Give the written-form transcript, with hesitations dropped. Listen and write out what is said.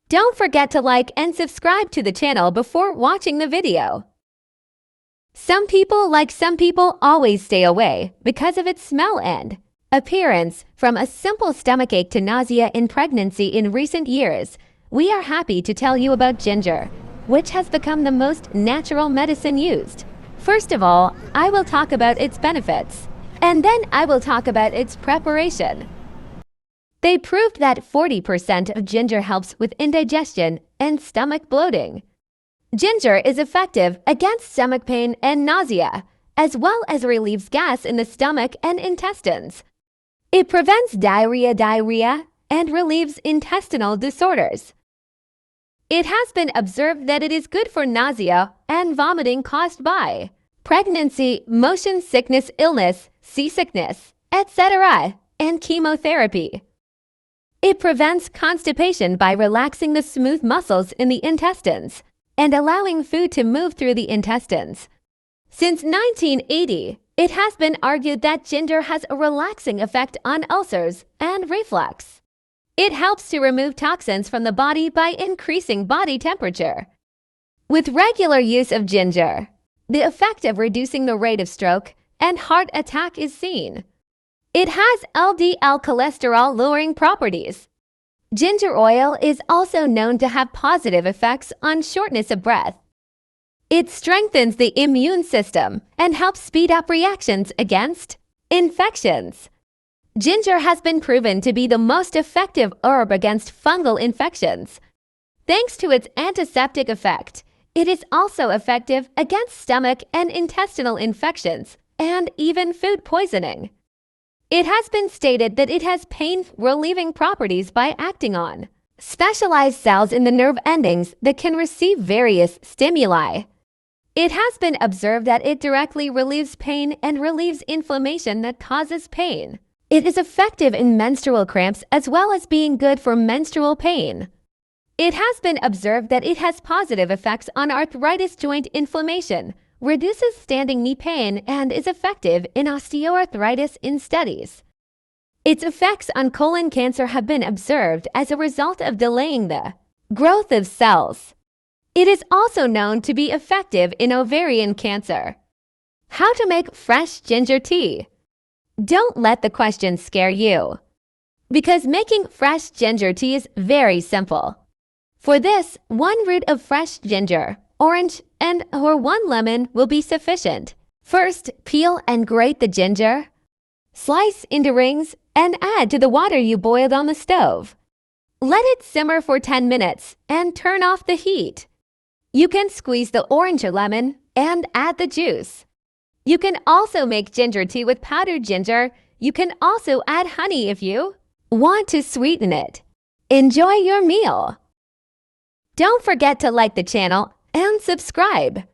Don't forget to like and subscribe to the channel before watching the video. Some people, like some people, always stay away because of its smell and appearance. From a simple stomachache to nausea in pregnancy in recent years, we are happy to tell you about ginger, which has become the most natural medicine used. First of all, I will talk about its benefits, and then I will talk about its preparation. They proved that 40% of ginger helps with indigestion and stomach bloating. Ginger is effective against stomach pain and nausea, as well as relieves gas in the stomach and intestines. It prevents diarrhea, and relieves intestinal disorders. It has been observed that it is good for nausea and vomiting caused by pregnancy, motion sickness, illness, seasickness, etc., and chemotherapy. It prevents constipation by relaxing the smooth muscles in the intestines and allowing food to move through the intestines. Since 1980, it has been argued that ginger has a relaxing effect on ulcers and reflux. It helps to remove toxins from the body by increasing body temperature. With regular use of ginger, the effect of reducing the rate of stroke and heart attack is seen. It has LDL cholesterol-lowering properties. Ginger oil is also known to have positive effects on shortness of breath. It strengthens the immune system and helps speed up reactions against infections. Ginger has been proven to be the most effective herb against fungal infections. Thanks to its antiseptic effect, it is also effective against stomach and intestinal infections and even food poisoning. It has been stated that it has pain-relieving properties by acting on specialized cells in the nerve endings that can receive various stimuli. It has been observed that it directly relieves pain and relieves inflammation that causes pain. It is effective in menstrual cramps as well as being good for menstrual pain. It has been observed that it has positive effects on arthritis joint inflammation, reduces standing knee pain, and is effective in osteoarthritis in studies. Its effects on colon cancer have been observed as a result of delaying the growth of cells. It is also known to be effective in ovarian cancer. How to make fresh ginger tea? Don't let the question scare you, because making fresh ginger tea is very simple. For this, 1 root of fresh ginger, orange, or 1 lemon will be sufficient. First, peel and grate the ginger. Slice into rings and add to the water you boiled on the stove. Let it simmer for 10 minutes and turn off the heat. You can squeeze the orange or lemon and add the juice. You can also make ginger tea with powdered ginger. You can also add honey if you want to sweeten it. Enjoy your meal. Don't forget to like the channel and subscribe.